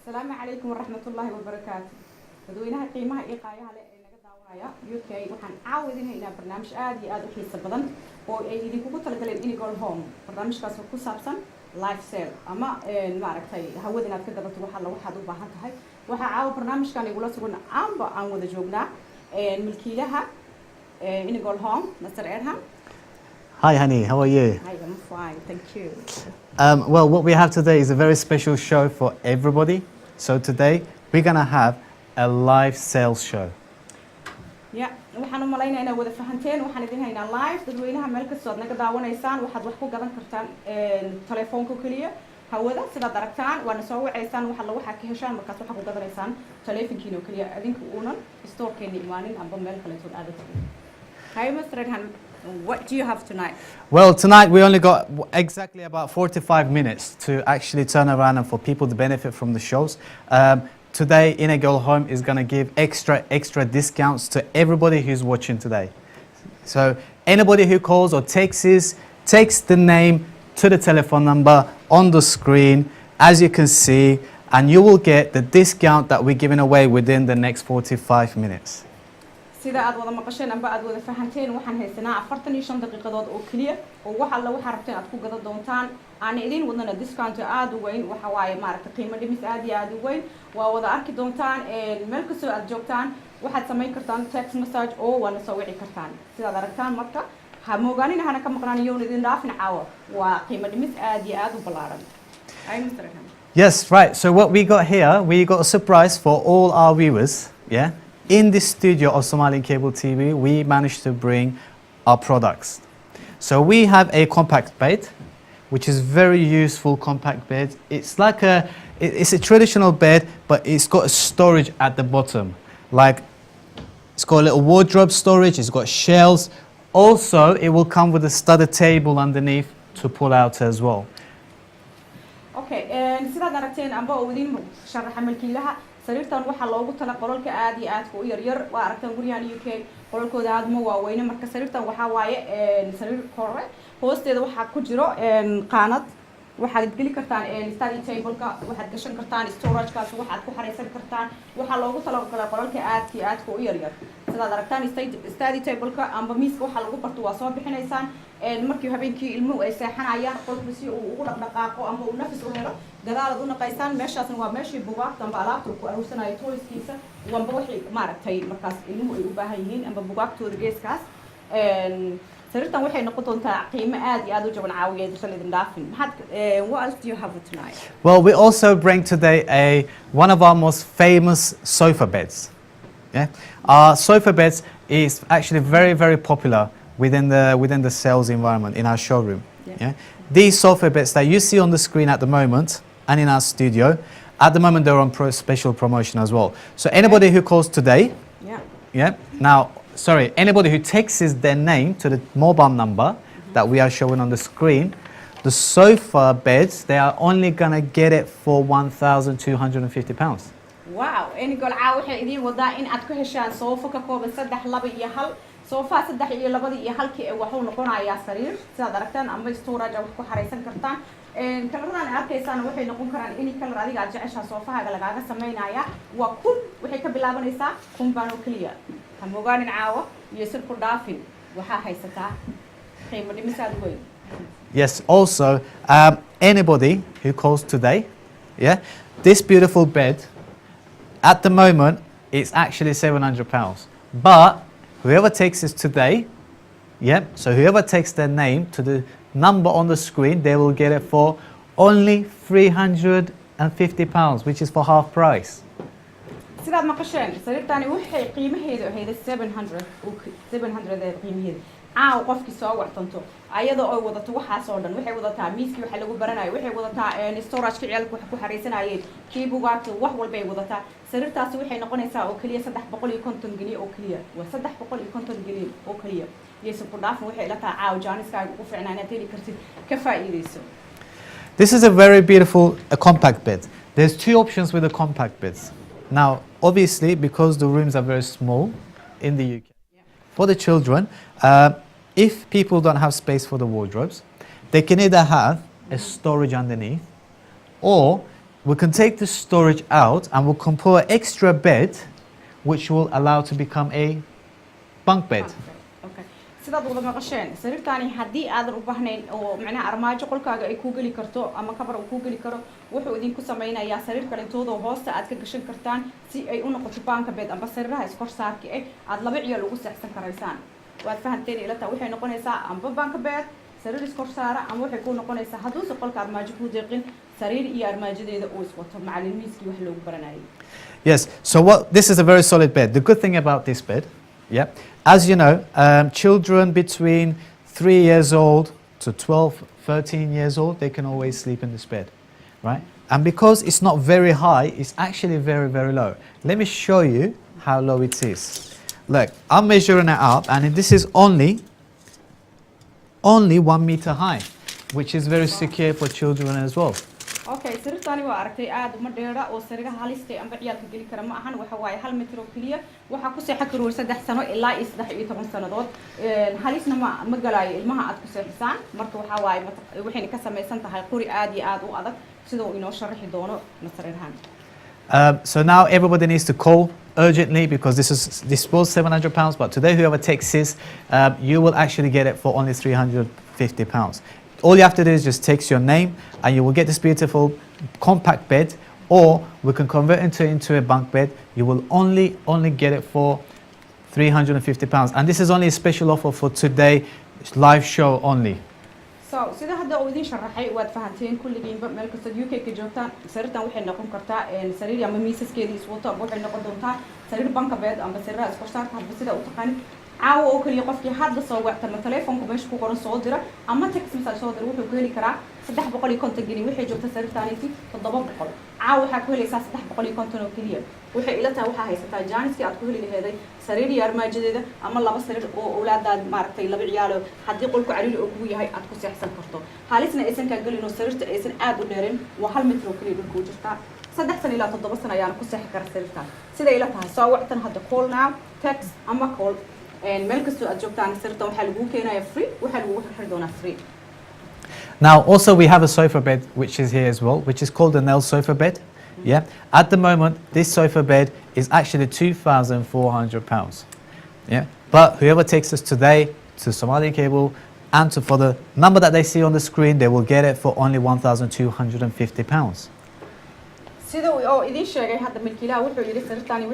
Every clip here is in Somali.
السلام عليكم ورحمة الله وبركاته. بدوينها قيمها إيقاعها لنجد دعوايا UK وحن عاودين إلى برنامج آدي حيس بدن وإذا كنت لقلنا Inegol home برنامج كاسو كوسابسن لايف سيل أما المعركة هودنا كده بتروح على واحد وباهن كهاي وحعاو برنامج كان يقول لسه قلنا عم وده جوجنا ملكي لها Inegol home Mr. Erham. Hi honey, how are you? Hi, I'm fine, thank you. Well, what we have today is a very special show for everybody. So today we're gonna have a live sales show. Yeah, waxaan u malaynaa inay wada fahanteen waxaan idin haynaa live dadweynaha meel kasta aad naga daawanaysaan waxaad wax ku gadan kartaan telefoonka kaliya hawada sidaad aragtaan waana soo waceysaan waxa ka heshaan markaas waxa ku gadanaysaan telefoonkiina kaliya adinku uunan store-keena imaanin amba meel kale soo aadataan. Hi Mr. Erham. What do you have tonight? Well, tonight we only got exactly about 45 minutes to actually turn around and for people to benefit from the shows. Today, Inegol Home is going to give extra discounts to everybody who's watching today. So anybody who calls or takes the name to the telephone number on the screen, as you can see, and you will get the discount that we're giving away within the next 45 minutes. sida aad wada maqasheen amba aad wada fahanteen waxaan haysanaa 45 daqiiqadood oo kaliya oo waxa la waxa rabteen aad ku gadan doontaan aan idin wadana discount aad u weyn waxa waaye maaragtay qiimo dhimis aad u weyn waa wada arki doontaan meel kasta aad joogtaan waxaad samayn kartaan text message oo wana soo wici kartaan sida aad aragtaan marka ha moogaanina hana ka maqnaan yoon idin dhaafin caawa waa qiimo dhimis aad u ballaaran ay Mr. Erham. Yes, right. So what we got here, we got a surprise for all our viewers, yeah? In this studio of Somali Cable TV, we managed to bring our products. So we have a compact bed, which is very useful compact bed. It's like it's a traditional bed, but it's got a storage at the bottom. Like it's got a little wardrobe storage, it's got shelves. Also, it will come with a studded table underneath to pull out as well. Okay, sida daragteen amba oo idin sharaxa milkiilaha sariirtan waxa loogu tala qololka aad ku yar waa aragtan Guryaha UK qololkooda aad ma waaweyn marka sariirtan waxa waaye sariir kore hoosteeda waxa ku jiro qaanad waxaad geli kartaan study table-ka waxaad gashan kartaan storage-kaas waxaad ku xareysan kartaan waxa loogu tala qololka aad ku yar sida aragtaan study table-ka amba miiska waxa lagu barto waa soo bixinaysaan markii habeenkii ilmuhu ay seexanayaan qolku si uu ugu dhaqdhaqaaqo amba uu nafis u helo gadaal u naqaysaan meeshaasna waa meeshii buugaagta amba alaabta ku aruursanayo toyskiisa wamba wixii maaragtay markaas ilmuhu ay u baahan yihiin amba buugaagtooda geeskaas sariirtan waxay noqon doontaa qiimo aad u jaban caawiyeed san idin dhaafin what else do you have tonight? Well, we also bring today one of our most famous sofa beds. Yeah, our sofa beds is actually very popular within the sales environment in our showroom. Yeah, these sofa beds that you see on the screen at the moment and in our studio, at the moment they're on special promotion as well. So anybody who calls today, anybody who texts their name to the mobile number that we are showing on the screen, the sofa beds, they are only gonna get it for £1,250. Wow, Inegol waxay idin wadaa in aad ku heshaan sofa ka kooban 3 2 iyo 1 sofa 3 iyo 2 iyo 1 wuxuu noqonayaa sariir sidaad aragtaan amba storage wax ku xareysan kartaan kaladan arkaysaan waxay noqon karaan any color adiga aad jeceshaa sofahaga lagaaga sameynaya waa kun waxay ka bilaabanaysaa kun baan oo kaliya ha moogaanina caawa iyo sir ku dhaafin waxa haysataa qiimo dhimis aad weyn. Yes, also anybody who calls today, this beautiful bed at the moment it's actually £700, but whoever takes this today, so whoever takes their name to the number on the screen, they will get it for only £350, which is for half price. sidaad maqasheen sariirtani waxay qiimaheedu ahayd 700 qiimaheedu qofkii soo wactanto ayadoo ay wadato waxaas oo dhan waxay wadataa miiskii waxa lagu baranayo waxay wadataa storage ciyalku wax ku xareysanayeen kii buugaagta wax walba ay wadataa sariirtaasi waxay noqonaysaa oo kaliya 350 gini oo kaliya waa 350 gini oo kaliya yeeso ku dhaafan waxay la tahay jaaniskaaga ugu fiicnaa inaad heli kartid ka faa'iideyso. This is a very beautiful compact bed. There's 2 options with the compact beds. Now, obviously, because the rooms are very small in the UK, for the children, if people don't have space for the wardrobes, they can either have a storage underneath, or we can take the storage out and we'll compose an extra bed which will allow to become a bunk bed. Okay. sidaad wada maqasheen sariirtaani haddii aadan u baahnayn oo macnaha armaajo qolkaaga ay ku geli karto ama kabar uu ku geli karo wuxuu idinku samaynayaa sariir kalentooda hoosta aad ka gashan kartaan si ay u noqoto bunk bed amba sariiraha iskor saarka aad laba ciyaal ugu seexsan karaysaan waad fahanteen ila taa waxay noqonaysaa amba bunk bed sariir iskor saara ama waxay ku noqonaysaa hadduu qolka armaajo ku deeqin sariir iyo armaajadeeda oo iswato macallin miiskii wax loogu baranayay. Yes, so this is a very solid bed. The good thing about this bed, yeah, as you know, children between 3 years old to 12, 13 years old, they can always sleep in this bed, right? And because it's not very high, it's actually very, very low. Let me show you how low it is. Look, I'm measuring it up, and this is only 1 meter high, which is very secure for children as well. Okay, sariirtaani waa aragtay aad uma dheera oo sariiraha halista amba ciyaalka geli kara ma ahan waxa waaye 1 mitir oo kaliya waxa ku seexan karo 3 sano ilaa 13 sanadood halisna ma galaayo ilmaha aad ku seexisaan marka waxa waaye waxayna ka samaysan tahay qori aad iyo aad u adag sida uu inoo sharaxi doono sariirahan. So now everybody needs to call urgently because this was £700, but today whoever takes this, you will actually get it for only £350. All you have to do is just text your name and you will get this beautiful compact bed, or we can convert it into a bunk bed. You will only get it for £350, and this is only a special offer for today, live show only. So sida hadda uu idin sharaxay waad fahanteen kulligiinba meel kasta UK ka joogtaan sariirtan waxay noqon kartaa sariir ama miisaskeedii iswato waxay noqon doontaa sariir bunk bed ama sariir iskor saarka hadba sida u taqaan caawa oo kaliya qofkii hadda soo wactama telefoonka meesha ku qoran soo dira ama text message soo dira wuxuu ku heli karaa 350 gini waxay joogtaa sariirtaaniiti 700 caawa waxaa ku helaysaa 350 oo kaliya waxay ila tahay waxaa haysataa jaaniskii aad ku heli laheeday sariir iyo armaajadeeda ama laba sariir oo awlaadaad maaragtay laba ciyaalo haddii qolku cariiri oo kugu yahay aad ku seexsan karto halisna aysan kaa gelin oo sariirta aysan aad u dheerin waa 1 mitir oo kaliya dhulka u jirtaa 3 sano ilaa 7 sano ayaana ku seexi kara sariirtaan sida ila tahay soo wactan hadda call now text ama call meel kastoo aad joogtaan sariirtan waxaa lagu keenayaa free waxaa lagu xirxiri doonaa free. Now also we have a sofa bed which is here as well, which is called the Nell sofa bed. Yeah, at the moment this sofa bed is actually £2,400. Yeah, but whoever takes us today to Somali Cable and for the number that they see on the screen, they will get it for only £1,250. sida oo idin sheegay hadda milkiilaha wuxuu yiri sariirtaani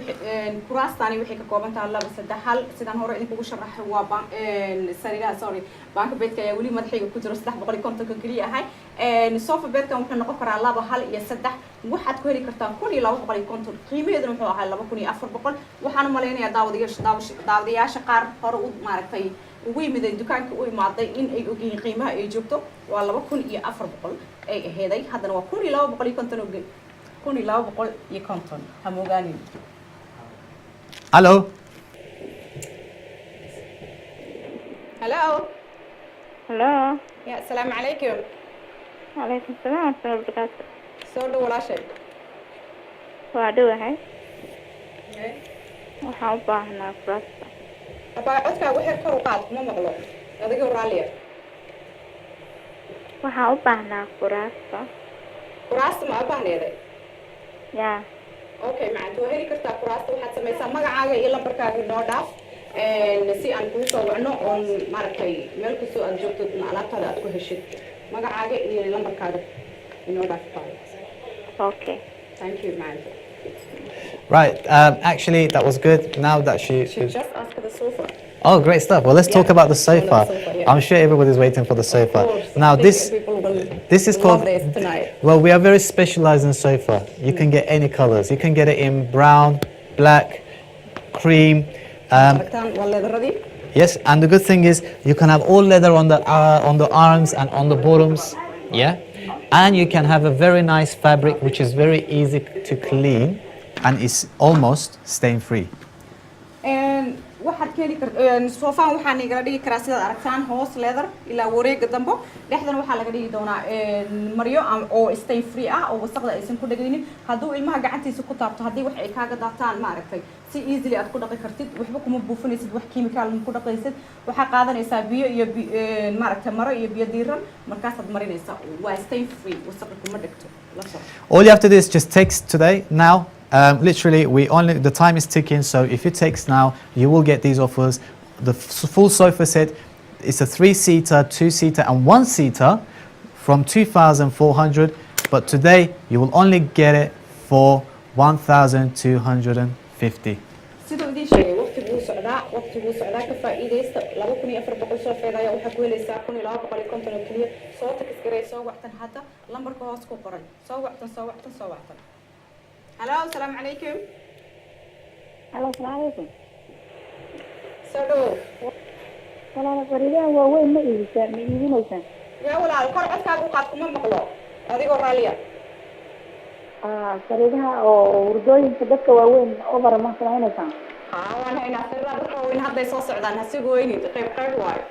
kuraastaani waxay ka kooban tahay laba saddex hal sidaan hore idin kugu sharaxay waa sariiraha bunk bedka ayaa weli madaxiga ku jiro 350 kaliya ahay sofa bedkan wuxuu noqon karaa laba hal iyo saddex waxaad ku heli kartaa 1250 qiimaheeduna wuxuu ahaa 2400 waxaan u maleynayaa daawadayaasha qaar hore u maaragtay ugu yimid dukaanka u imaaday in ay ogyihiin qiimaha ay joogto waa 2400 ay aheeday haddana waa 1250 هموغاني. Hello. Hello. Hello. يا السلام عليكم. وعليكم السلام ورحمة الله وبركاته. سودو ولا شيء. وعدوه هاي. وحاوبة هنا فرصة. أبا عدك وحير كروقات مو مغلوب. هذا جو رالية. وحاوبة هنا فرصة. فرصة ما أبا هنيدي. يا. أوكي معناته هيك كرتا فرصة وحد سميسا ما عاجي إلا بركة نوداف. نسي أن كوسو وعنو أن ماركي ملكسو أن جبت Allaabta هذا أتكو هشيت. ما عاجي إلا بركة نوداف. Okay. Thank you, man. Right, actually that was good. Now that She just asked for the sofa. Oh, great stuff. Well, let's talk about the sofa. I'm sure everybody's waiting for the sofa. Now, this is called. Well, we are very specialized in sofa. You can get any colors. You can get it in brown, black, cream. Yes, and the good thing is you can have all leather on the arms and on the bottoms. Yeah, and you can have a very nice fabric which is very easy to clean and is almost stain free. And waxaad keeni soofaan waxaan igala dhigi karaa sidaad aragtaan hoos leather ilaa wareega dambo dhexdan waxaa laga dhigi doonaa maryo oo stain free ah oo wasaqda aysan ku dhagaynin hadduu ilmaha gacantiisa ku taabto haddii wax ay kaaga daataan ma aragtay si easily aad ku dhaqi kartid waxba kuma buufinaysid wax chemical ku dhaqaysid waxaa qaadanaysaa biyo iyo ma aragtay maro iyo biyo diiran markaasaad marinaysaa waa stain free wasaqda kuma dhagto all you have to do is just text today now. Literally, the time is ticking, so if you text now, you will get these offers. The full sofa set is a 3-seater, 2-seater, and 1-seater from 2,400. But today, you will only get it for 1,250. sidoo idin sheegay waqtiguu socdaa ka faa'iideysta 2400 soo feedaya waxa ku helaysaa 1250 oo kaliya soo tax garay soo wactan hadda lambarka hoos ku qoran soo wactan hello assalamu alaykum Hello, assalamu alaykum. sado Walaal fariidaha waa weyn ma iibinaysaa yaa walaal kor codkaaga u qaad kuma maqlo adigoo raaliya fariidaha oo hurdooyinka dadka waa weyn over ma samaynaysaa waan haynaa sirraa dadka weyn hadday soo socdaan hasigu weyni qayb waayo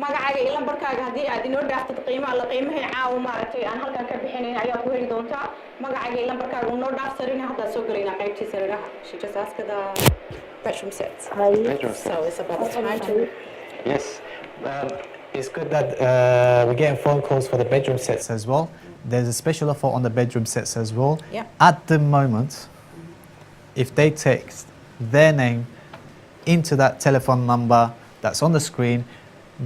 magacaaga iyo lambarkaaga haddii aad inoo dhaaftid qiimahay caawa maaragtay aan halkan ka bixinayn ayaa ku heli doontaa magacaaga iyo lambarkaaga unoo dhaafsarin haddaad soo gelaynaa qaybtii sariiraha she just asked the bedroom sets so it's about the time to Yes, it's good that we're getting phone calls for the bedroom sets as well. There's a special offer on the bedroom sets as well. Yeah. At the moment, if they text their name into that telephone number that's on the screen,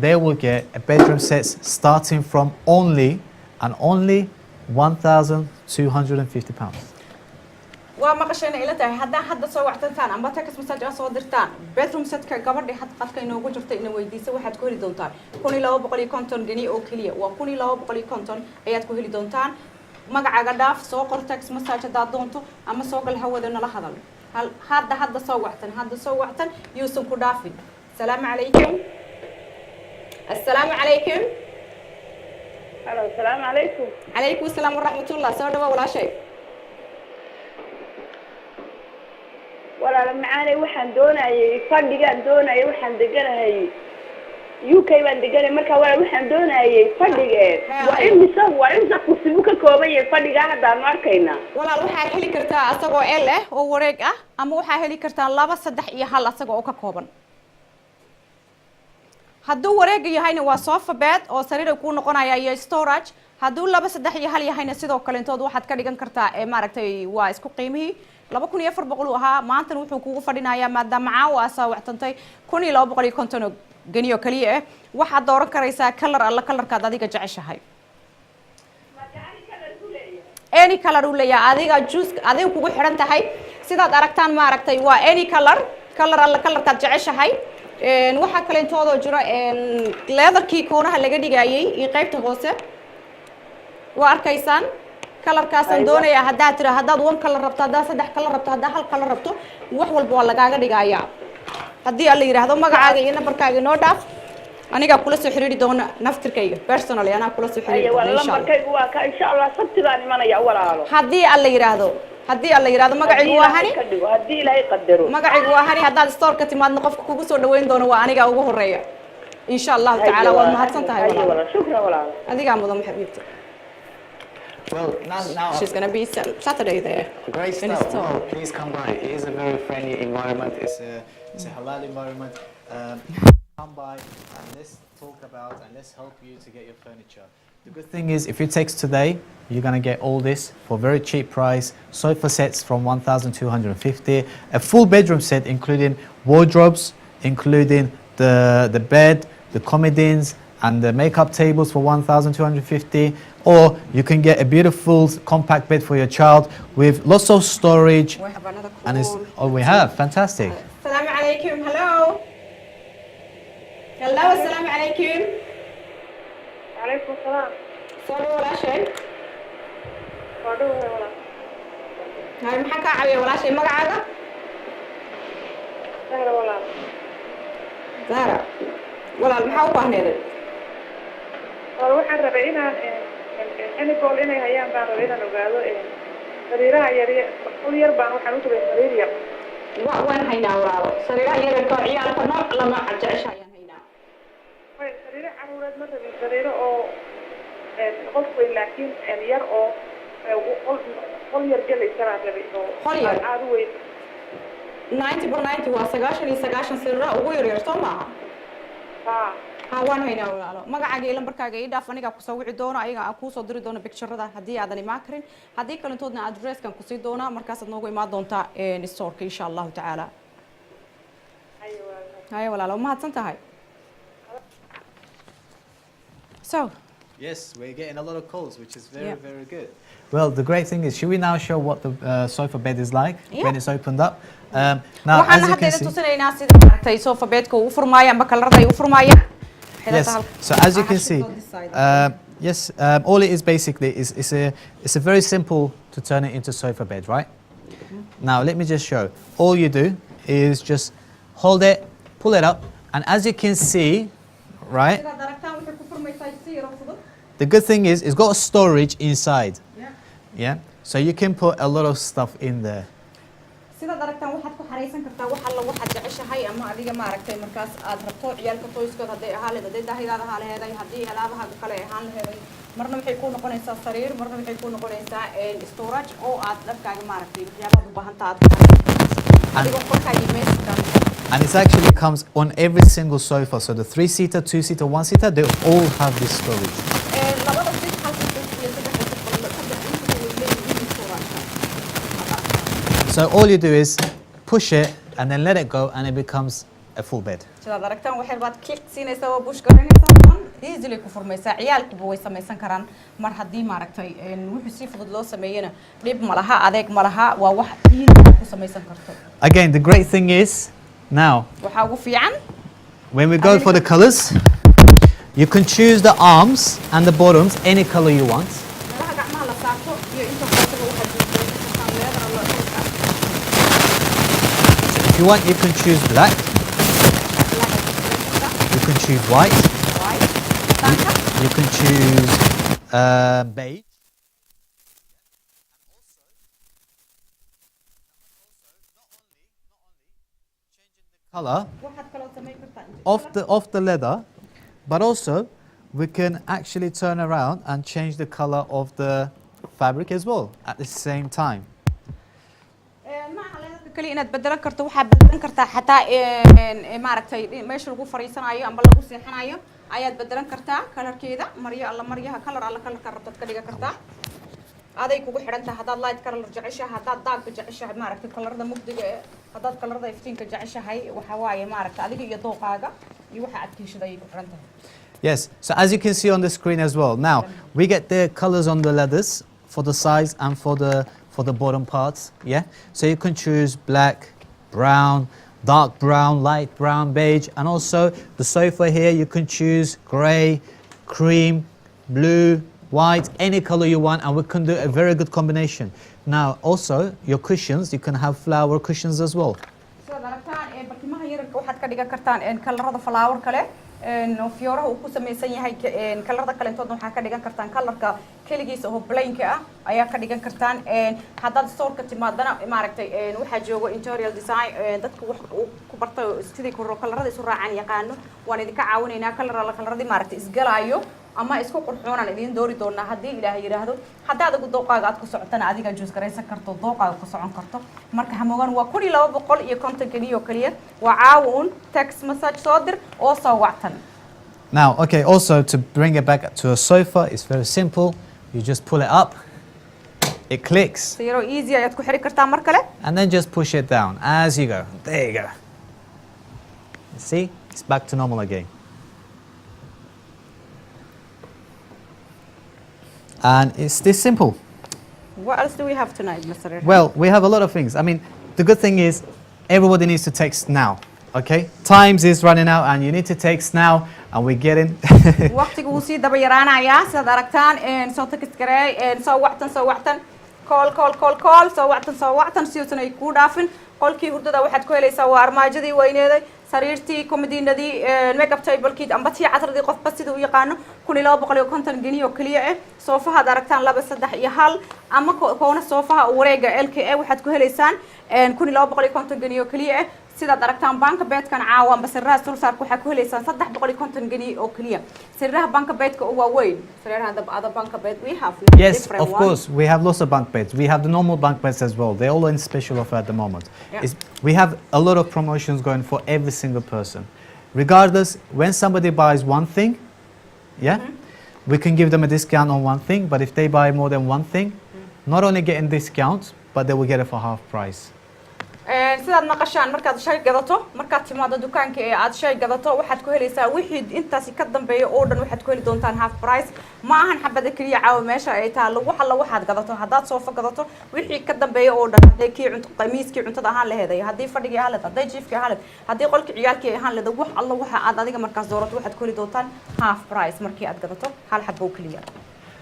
they will get a bedroom sets starting from only £1,250. waa maqashayna ila tahay haddaan hadda soo wactantaan amba text message soo dirtaan bedroom setka gabadhii had qadka inoogu jirtay ina weydiisa waxaad ku heli doontaan 1250 gani oo kaliya waa 1250 ayaad ku heli doontaan magacaaga dhaaf soo qor text message hadaad doonto ama soo gal hawada nala hadal hadda soo wactan yuusan ku dhaafin salaamu calaykum Hello, assalamu alaykum. calaykum asalaam waraxmatullah soo dhawa walaashay walaal macaanay waxaan doonayay fadhigaan doonayay waxaan deganahay UK baan deganay marka walaal waxaan doonayay fadhigeed waa imisa kursi uu ka kooban yahay fadhiga hadaan arkayna walaal waxaad heli kartaa asagoo L ah oo wareeg ah ama waxaa heli kartaa 2 3 iyo 1 asagoo oo ka kooban hadduu wareeg yahayna waa sofa bed oo sariir ku noqonaya iyo storage hadduu 2 3 iyo 1 yahayna sidoo kale intood waxaad ka dhigan kartaa maaragtay waa isku qiimihii 2400 ahaa maanta wuxuu kugu fadhinayaa maadaama caawa soo wactantay 1250 ganiyo kaliya ah waxaad dooran karaysaa kalarkaad adiga jeceshahay any color uu leeyahay adiga juice adiga kugu xiran tahay sidaad aragtaan ma aragtay waa any kalarkaad jeceshahay waxa kale intoodo jiro leatherkii koonaha laga dhigayay iyo qaybta hoose waa arkaysaan kalarkaasan doonaya haddaad 1 kalar rabto haddaad 3 kalar rabto haddaad 1 kalar rabto wax walba waa lagaaga dhigayaa haddii alla yiraahdo magacaaga iyo nambarkaaga inoo dhaaf aniga kula soo xiriiri doona naftirkayga personally anaa kula soo xiriiri doona insha Allah lambarkaygu waa ka insha Allah sabtidaan imanaya walaalo haddii alla yiraahdo magacaygu waa hani haddii ilaahay qadaro magacaygu waa hani haddaad store ka timaadna qofka kugu soo dhaweyn doono waa aniga ugu horeeya insha Allah ta'ala waad mahadsan tahay walaalo shukran walaalo adiga mudan xabiibti Well, now she's going to be Saturday there. Great stuff. Well, please come by. It is a very friendly environment. It's a halal environment. Come by and let's talk about and let's help you to get your furniture. The good thing is, if you text today, you're going to get all this for a very cheap price. Sofa sets from 1,250. A full bedroom set, including wardrobes, including the bed, the comodines, and the makeup tables for 1,250. Or you can get a beautiful compact bed for your child with lots of storage. We have another call. And we have, fantastic. Assalamu alaikum, hello. Hello, assalamu alaikum. Alaykum salaam. Soo walaashay. Wado wala. Hay maxaa ka caawiya walaashay magacaaga? Zahra wala. Zahra. Walaal maxaa u baahneeday? waxaan rabay inaan Inegol inay hayaan baan rabay inaan ogaado sariiraha yar baan waxaan u tagay sariir yar وين هينا ولا سريرة يركو عيالك نوع لما عجعش هين هينا سريرة عمرات مثلا سريرة أو قصة لكن ير أو قل يرجع يسرع قل ير 90 وسجاشن يسجاشن سريرة وغير يرسمها وين هينا ولا ما قاعد يلهم بركاجي إذا فني قاعد كسوي عدونا أيها أكو صدري دونا بيكشر ده هدي هذا ماكرين هدي كلنا تودنا أدريس كان كسي دونا مركز نوجي ما دونتا نستور إن شاء الله تعالى أيوة ولا ما هتصنت هاي so yes, we're getting a lot of calls, which is very good. Well, the great thing is, should we now show what the sofa bed is like when it's opened up? Now, as you can see, sofa bed yes. So as you can see, yes, all it is basically is it's a very simple to turn it into sofa bed, right? Now let me just show. All you do is just hold it, pull it up, and as you can see, right? The good thing is it's got a storage inside. Yeah. So you can put a lot of stuff in there. sida daragtan waxaad ku xareysan kartaa wax alla waxaad jeceshahay ama adiga ma aragtay markaas aad rabto ciyalka toyskood haday ahaalada daahiraada haaleeday hadii alaabaha kale ahaan laheeday marna waxay ku noqonaysaa sariir marna waxay ku noqonaysaa storage oo aad dharkaaga ma aragtay waxyaabaha u baahan tahay adiga qolkaaga meesha and it actually comes on every single sofa, so the 3-seater, 2-seater, 1-seater, they all have this storage. So all you do is push it and then let it go and it becomes a full bed. easily ku furmaysaa ciyaalku way sameeysan karaan mar hadii ma aragtay wuxuu si fudud loo sameeyana dib ma laha adeeg ma laha waa wax easy ku sameeysan karto. Again, the great thing is now waxa ugu fiican when we go for the colors, you can choose the arms and the bottoms any color you want. If you want, you can choose black. You can choose white. You can choose beige. Color of the leather, but also we can actually turn around and change the color of the fabric as well at the same time. kali inaad bedelan karto waxa bedelan kartaa xataa ma aragtay meesha lagu fariisanayo amba lagu seexanayo ayaad bedelan kartaa kalarkeeda maryaha kalar alla kalarka rabtad ka dhiga kartaa aday kugu xirantahay hadaad light color jeceshahay hadaad dark jeceshahay ma aragtay kalarada mugdiga hadaad kalarada iftiinka jeceshahay waxa waaye ma aragtay adiga iyo dooqaaga iyo waxa aad kiishaday ku xirantahay. Yes, so as you can see on the screen as well, now we get the colors on the leathers for the size and for the bottom parts, yeah? So you can choose black, brown, dark brown, light brown, beige, and also the sofa here you can choose grey, cream, blue, white, any color you want, and we can do a very good combination. Now also your cushions, you can have flower cushions as well. So daragtaan barkimaha yarka waxaad ka dhigan kartaan kalarada flower kale fiyoraha uu ku sameeysan yahay kalarada kale intoodna waxaa ka dhigan kartaan kalarka kaligiisa oo plain-ka ah ayaa ka dhigan kartaan haddaad store-ka timaadana ma aragtay waxaa joogo interior design dadka wax ku bartay sidii kalarada isu raacaan yaqaano waan idinka caawinaynaa kalaradii ma aragtay isgalaayo ama isku qurxoonaan idin doori doonaa haddii ilaahay yiraahdo haddaad ugu dooqaaga aad ku socotana adiga juus garaysan karto dooqaaga ku socon karto marka hamogan waa 1250 kaliya kaliya waa caawun text message soo dir oo soo wactan. Now, okay, also to bring it back to a sofa, it's very simple. You just pull it up, it clicks, zero easy ayaad ku xiri kartaa mar kale and then just push it down as you go. There you go. You see, it's back to normal again. And it's this simple. What else do we have tonight, Mr. Irfan? Well, we have a lot of things. I mean, the good thing is everybody needs to text now, okay? Times is running out and you need to text now and we're getting... waqtigu wuu sii daba yaraanayaa sidaad aragtaan soo text gareey soo wactan call soo wactan si uusan ay ku dhaafin qolkii hurdada waxaad ku helaysaa waa armaajadii weyneeday sariirtii komadiinadii makeup table-kii amba tii casradii qofba sida u yaqaano 1250 جنيه وكليه صوفها دركتان لبس صدح iyo hal ama koona soofaha wareega LKA waxaad ku heleysaan 1250 جنيه وكليه sida daragtaan banka beedkan caawa amba sirraha sulsaarku waxa ku heleysaan 350 جنيه oo kaliya sirraha banka beedka oo waaweyn sirraha hada banka beed we have yes of course we have lots of bunk beds we have the normal bunk beds as well they're all in special offer at the moment we have a lot of promotions going for every single person regardless when somebody buys one thing we can give them a discount on one thing but if they buy more than one thing not only getting discounts but they will get it for half price sidaad maqashaan markaad shay gadato markaad timaado dukaanka ee aad shay gadato waxaad ku helaysaa wixii intaasi ka dambeeyo oo dhan waxaad ku heli doontaan half price ma ahan xabada kaliya caawa meesha ay taalo waxa la waxaad gadato haddaad soofa gadato wixii ka dambeeyo oo dhan haday kii cunto qamiiskii cuntada ahaan la heeday haddii fadhigii ahaan leed haday jiifkii ahaan leed haddii qolkii ciyaalkii ahaan leed wax alla waxa aad adiga markaas doorato waxaad ku heli doontaan half price markii aad gadato hal xabo kaliya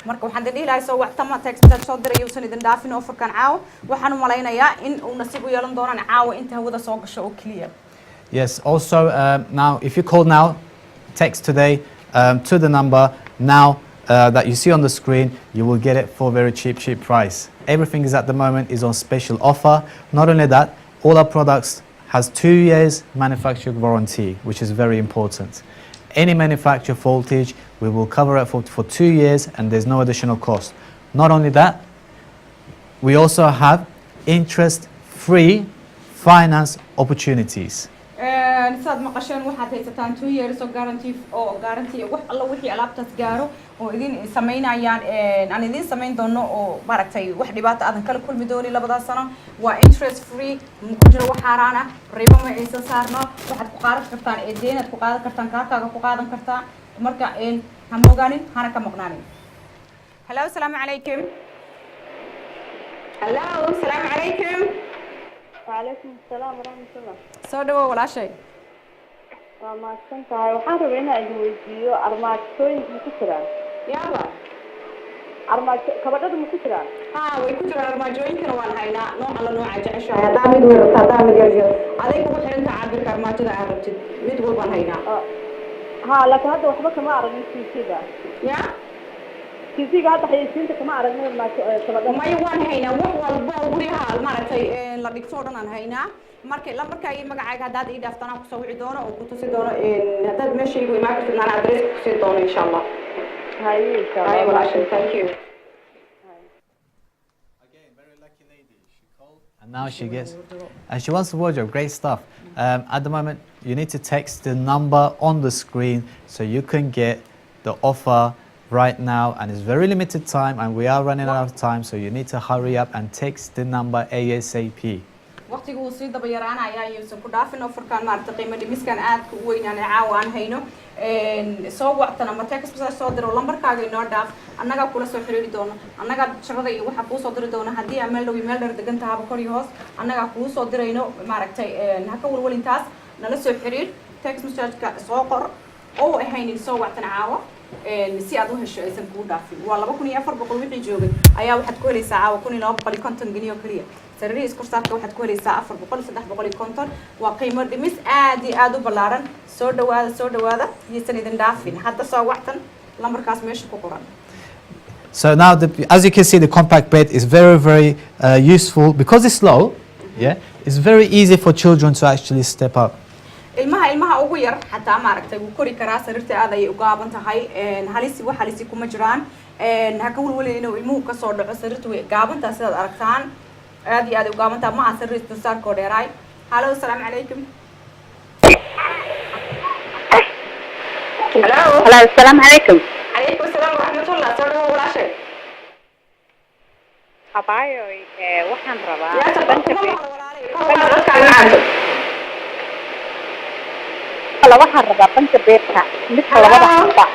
marka waxaan dhihi lahaa soo wactama text soo diray uusan idin dhaafin offerkan caawa waxaan u malaynayaa in uu nasiib u yeelan doonaan caawa inta hawada soo gasho oo kaliya yes also now if you call now text today to the number now that you see on the screen you will get it for a very cheap price everything is at the moment is on special offer not only that all our products has 2 years manufacturing warranty which is very important any manufacturer faultage we will cover it for 2 years and there's no additional cost. Not only that, we also have interest-free finance opportunities. saad maqasheen waxaad haysataan 2 years oo guarantee wax alla wixii alaabtaas gaaro oo idin sameynayaan aan idin sameyn doono oo maaragtay wax dhibaato aadan kala kulmi doonin labadaas sano waa interest free ku jiro wax xaraan ah ribo ma aysan saarno waxaad ku qaadan kartaan eedeynad ku qaadan kartaan kaarkaaga ku qaadan kartaa marka ha mogaanin hana ka maqnaanin hello assalaamu calaykum hello assalaamu calaykum وعليكم السلام ورحمة الله. soo dhawow walaashay ما كنت وحنا بينا أجوزيو أرماج توي مكسرة. يلا أرماج كبرت مكسرة. ها ويكسر أرماجوين كانوا والهينا نوع على نوع عجائش يا دامي دور تدامي يرجع عليك وحنا أنت عابر كرماج ده عرفت متقول والهينا ها لكن هذا وحبك ما أعرف شيء كذا. يا كذي قاعد حيصير أنت كما أعرف ما كبرت. ما يوان هينا وهو البوريها المرتي لا دكتور أنا هينا markay la markay magacaaga hadaad ii dhaaftaan ku soo wici doono oo ku tusi doono hadaad meesha igu imaan kartid aan address ku sii doono insha Allah hay insha Allah walaashay thank you Again, very lucky lady. She called and now she gets and she wants the wardrobe. Great stuff. At the moment, you need to text the number on the screen so you can get the offer right now, and it's very limited time, and we are running out of time, so you need to hurry up and text the number ASAP. waqtigu uu sii daba yaraanaya ayaysan ku dhaafin offerkan maaragtay qiimo dhimiskan aad ku weyn aan caawa aan hayno soo wactana ama text soo diro lambarkaaga inoo dhaaf annaga kula soo xiriiri doono annaga shaqada iyo waxa kuu soo diri doono haddii aan meel dhow meel dheer degan tahay kor iyo hoos annaga kuu soo dirayno maaragtay ha ka walwalintaas nala soo xiriir text message-ka soo qor oo ahaynin soo wactana caawa si aad u hesho aysan kuu dhaafin waa 2400 wixii joogay ayaa waxaad ku helaysaa caawa 1250 جنيه oo kaliya سرير إسكورساتك واحد كوري ساعة 400 waa qiimo dhimis aad iyo aad u ballaaran soo dhawaada yeysan idin dhaafin hadda soo wactan lambarkaas meesha ku qoran So now, as you can see, the compact bed is very useful because it's low. It's very easy for children to actually step up. ilmaha ugu yar xataa maaragtay wuu kori karaa sariirta aad ay u gaaban tahay halisi kuma jiraan ha ka walwalin inuu ilmuhu ka soo dhaco sariirta way gaabantaa sidaad aragtaan aad iyo aad u gaabantaa ma aha sariirta saarkoo dheeraay hallo assalaamu calaykum hello assalaamu calaykum calaykum assalaam waraxmatullah soo dhawow walaashay abaayo waxaan rabaa waxaan rabaa banka beerta midka labada xabba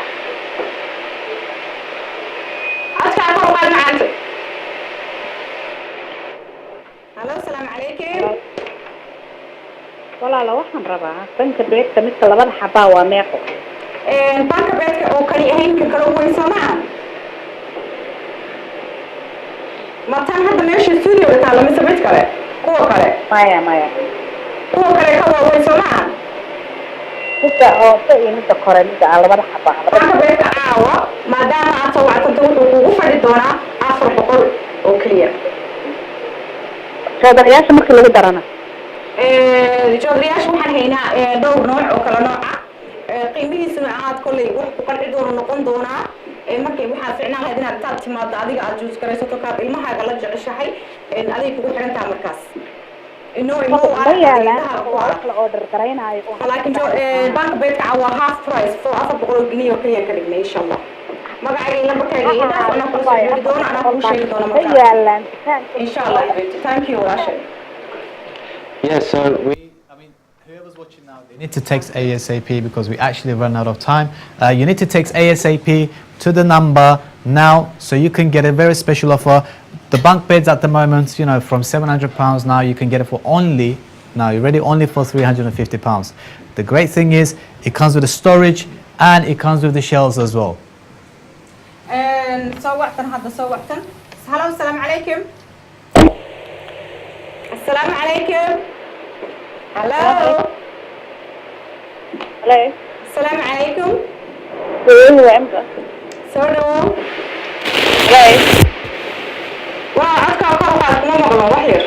hallo assalaamu calaykum walaala waxaan rabaa banka beerta midka labada xabba waa meeqo banka beerta oo kali ahayn ka kala weyn Soomaa ma tan hadda meesha studio ka la mid kale kuwa kale maya kuwa kale ka waa weyn Soomaa midda hoose iyo midda kore midda aan labada xabaa banka beedka caawa maadaama aad soo wacsanto wuxuu kugu fadhi doonaa 400 oo keliya joodariyaasha markii lagu darana joodariyaasha waxaan haynaa dhowr nooc oo kala nooc ah qiimihiisuna aad kolley wax ku qanci doono noqon doonaa markay waxaa ficnaan lahayd inaad taad timaado adiga aad juus garaysato kaad ilmahaaga la jeceshahay aday kugu xirantaa markaas laakiin banka beedka waa half price for 400 gini oo keliya ka dhignay insha allah magacayga iyo lambarkayga intaas anaa kula soo xiri doono anaa kuu sheegi doono markaas insha allah thank you walaashay Yeah, so whoever's watching now, they need to text ASAP because we actually run out of time. You need to text ASAP to the number now so you can get a very special offer. The bunk beds at the moment, you know, from £700 now, you can get it for only, now you're ready, only for £350. The great thing is it comes with the storage and it comes with the shelves as well. صوّعتن هذا صوّعتن. هلا والسلام عليكم. السلام عليكم. هلا. Hello. السلام عليكم. سولو. وعدك أقرأ ما مغلى وحير.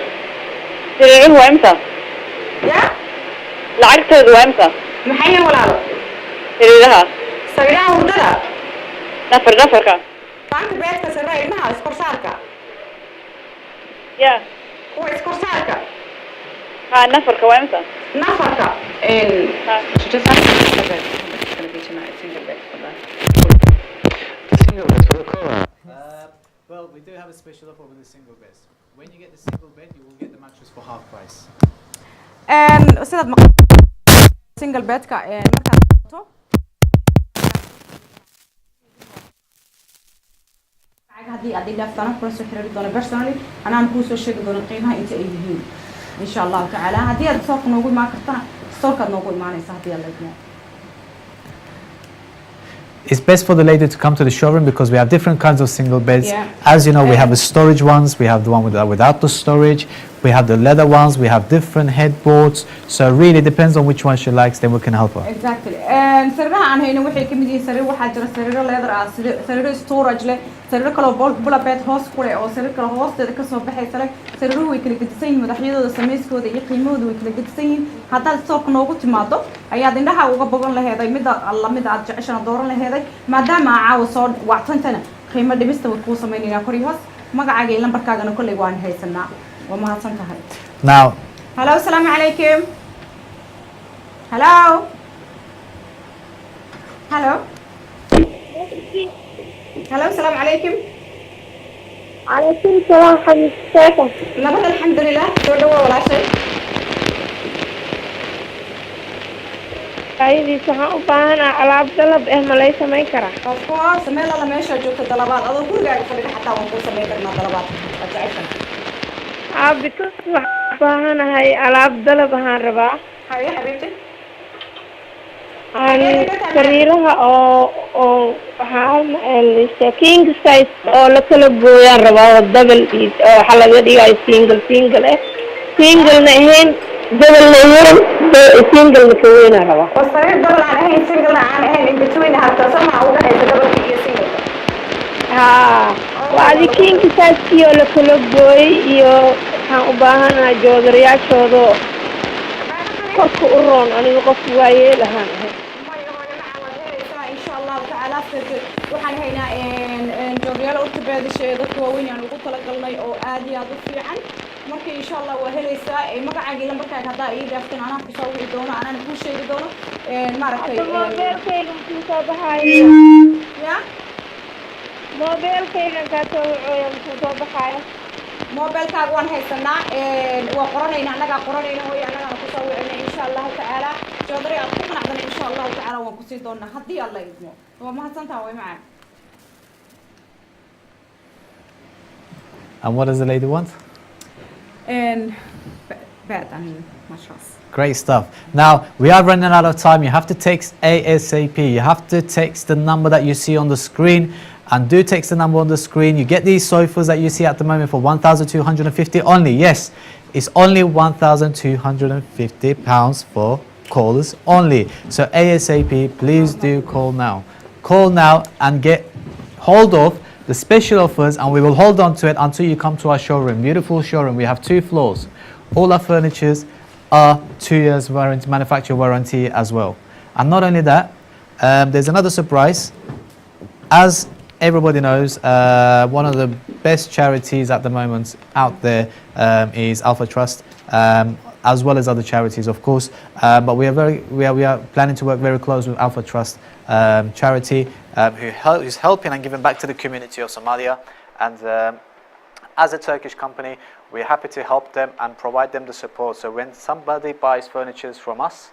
سريعين وامتى؟ يا؟ لعقتها وامتى؟ محيي ولا لا؟ سريعها. سريعها ولا نفرك. بانك بيتك سريع إنها إسكورسارك. يا. هو إسكورسارك. نفرك وامتى؟ نفرك. Well, we do have a special offer with the single bed. When you get the single bed, you will get the mattress for half price. sidaad single bedka markaad haddii aad ilaaftana kula soo xiriiri doono personally anaan kuu soo sheegi doono qiimaha inta ay yihiin insha allahu tacaala haddii aad stoorka noogu imaan kartana stoorkaad noogu imaanaysa haddii aad leedmo It's best for the lady to come to the showroom because we have different kinds of single beds. Yeah. As you know, we have the storage ones, we have the one without the storage, we have the leather ones, we have different headboards. So it really depends on which one she likes, then we can help her. Exactly. Sariiraha aan hayno waxay ka mid yihiin sariir waxaa jira sariiro leather ah, sariiro storage leh, sariiro kale oo bula bed hoos ku leh oo sariir kale hoosteeda ka soo baxaysa leh. Sariiruhu way kala gedisan yihiin madaxyadooda samayskooda iyo qiimahooda way kala gedisan yihiin. Haddaad stoorka noogu timaado ayaad indhaha uga bogan laheeday midda alla midda aad jeceshaan dooran laheeday maadaama caawa soo wactantana qiimo dhimista way kuu samaynaynaa kor iyo hoos magacaaga iyo lambarkaagana kolley waan haysanaa waa mahadsan tahay. Now, hello assalaamu calaykum. hello hello hello السلام عليكم. عليكم السلام حبيبتي. نبات الحمد لله دوا ولا شيء. هاي waxaan u baahanahay alaab dalab ma lay sameyn karaa? Of course meel alla meesha joogto dalabaad adoo gurigaaga fadhiga xataa waan ku sameyn karnaa dalabaad aad jeceshahay. Because waxaan u baahanahay alaab dalab ahaan rabaa. Haye xabiibti. sariiraha oo waxaa king size oo la kala gooyaan rabaa oo double oo waxa laga dhigayo single single na ahayn double na ahayn single na ka weynaa rabaa oo sariir double aan ahayn single na aan ahayn in between harta sama u dhaxaysa double iyo single waa adi king size iyo la kala gooyay iyo waxaan u baahanahay joodariyaashooda korka u roon aniga qof waayeel ahaan ahay waxaan haynaa joogyaal ortopedisha dadka waaweyn aan ugu talagalnay oo aad iyo aad u fiican marka insha allah waa helaysaa magacaaga iyo lambarkaaga haddaa ii dhaafteen anaa ku soo wici doono anaan kuu sheegi doono maaragtay mobeelkayga muxuu soo baxayo ya mobeelkayga kaa soo wacooya muxuu soo baxayo mobeelkaaga waan haysanaa waa qoranayna annagaa qoranayna hooyo annagaana kusoo wicina insha allahu tacaala joodari aad ku qanacdana insha allahu tacaala waan kusii doonaa haddii alla idmo waa mahadsantaha way macaan. And what does the lady want? Bed, I mean, mattress. Great stuff. Now, we are running out of time. You have to text ASAP. You have to text the number that you see on the screen. And do text the number on the screen. You get these sofas that you see at the moment for 1,250 only. Yes, it's only £1,250 for callers only. So ASAP, please do call now. Call now and get hold of the special offers, and we will hold on to it until you come to our showroom. Beautiful showroom. We have 2 floors. All our furnitures are 2 years warranty, manufacturer warranty as well. And not only that, there's another surprise. As everybody knows, one of the best charities at the moment out there is Alpha Trust, as well as other charities, of course. But we are planning to work very close with Alpha Trust charity, who's helping and giving back to the community of Somalia. And as a Turkish company, we're happy to help them and provide them the support. So when somebody buys furniture from us,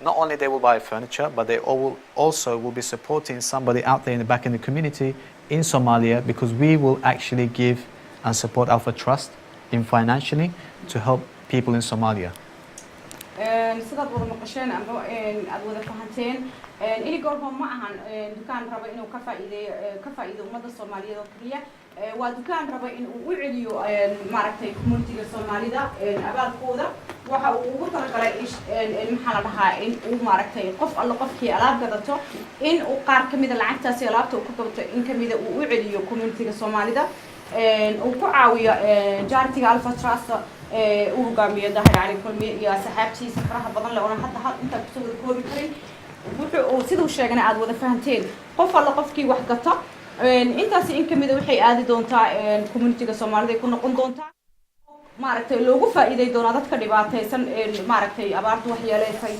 not only they will buy furniture, but they also will be supporting somebody out there back in the community in Somalia, because we will actually give and support Alpha Trust in financially to help people in Somalia. sidaad wada maqasheen amba aad wada fahanteen Inegol ma ahan dukaan raba inuu ka faa'iido ummadda Soomaaliyeed oo kaliya waa dukaan raba inuu u celiyo maaragtay community-ga Soomaalida abaalkooda waxa uu ugu talagalay maxaa la dhahaa in uu maaragtay qof alla qofkii alaab gadato in uu qaar kamid ah lacagtaasi alaabta uu ku qabto in kamid ah uu u celiyo community-ga Soomaalida uu ku caawiyo charity-ga Alpha Trust uu hogaamiyo Daahir Cali Kulmi iyo saxaabtiisa faraha badan leh oo hadda inta ku soo koobi karin wuxuu sidoo sheegana aad wada fahanteen qof alla qofkii wax gato intaas in kamid ah waxay aadi doontaa community-ga Soomaalida ku noqon doontaa maaragtay loogu faa'iiday doona dadka dhibaataysan maaragtay abaartu wax yeeleysay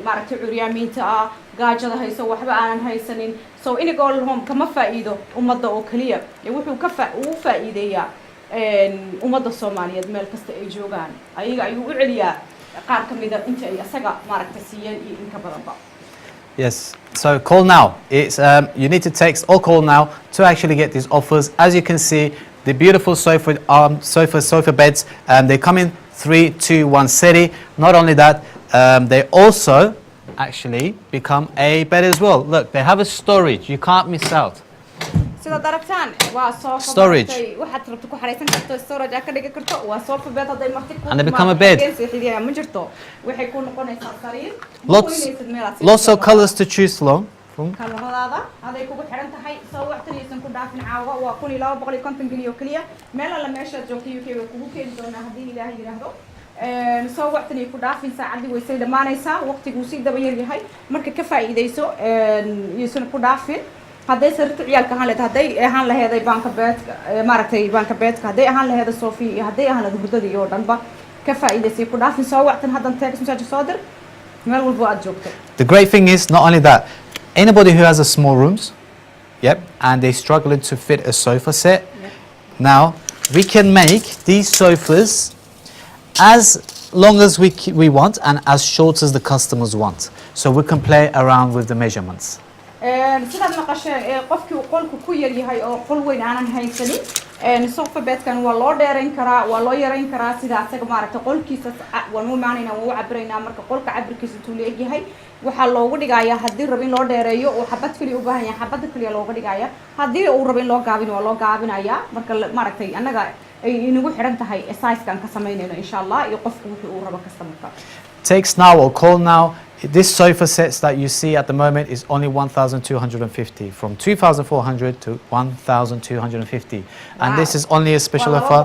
maaragtay curyaamiinta gaajada hayso waxba aanan haysanin so Inegol kama faa'iido ummadda oo kaliya wuxuu ka faa'iideeyaa ummadda Soomaaliyeed meel kasta ay joogaan ayaga ayuu u celiyaa qaar kamid ah inta ay asaga maaragtay siiyeen iyo in ka badanba. Yes, so call now. It's you need to text or call now to actually get these offers. As you can see, the beautiful sofa beds, they come in 3, 2, 1 city. Not only that, they also actually become a bed as well. Look, they have a storage. You can't miss out. sida daragtaan waa sofa Storage. waxaad rabto ku xareysan karto storage ka dhigi karto waa sofa bed haday marti ku And they become a bed. ma jirto waxay ku noqonaysaa sariir Lots of colors to choose from. kaloradaada haday kugu xiran tahay soo waqtigiisan ku dhaafin caawa waa 1250 geliyo kaliya meel alla meesha joogto UK way kugu keeni doonaa hadii Ilaahay yiraahdo soo waqtiga ku dhaafin saacadii way sii dhamaanaysaa waqtigu si daba yar yahay marka ka faa'iideyso yeesan ku dhaafin haday sarta ciyaalka ahaan leedahay haday ahaan laheeday Bunk Bed maaragtay Bunk Bed haday ahaan laheeday Sophie haday ahaan laheeday hurdada iyo dhanba ka faa'iideysay ku dhaafin soo waqtan hadan text message soo dir meel walba aad joogto. The great thing is not only that, anybody who has a small rooms, and they're struggling to fit a sofa set, now we can make these sofas as long as we want and as short as the customers want. So we can play around with the measurements. sidaad maqasheen qofkii uu qolku ku yar yahay oo qol weyn aanan haysanin sofa bedkan waa loo dheerayn karaa waa loo yareyn karaa sida asaga maaragtay qolkiisa waan u maanaynaa waan u cabiraynaa marka qolka cabirkiisa tuu leeg yahay waxaa loogu dhigayaa haddii rabo in loo dheereeyo oo xabad kaliya u baahan yahay xabada kaliya looga dhigayaa haddii uu rabo in loo gaabin waa loo gaabinayaa marka maaragtay annaga ay inagu xiran tahay size-kan ka samaynayno insha Allah iyo qofku wuxuu uu rabo customer-ka. Text now or call now. This sofa sets that you see at the moment is only 1,250, from 2,400 to 1,250. And this is only a special offer.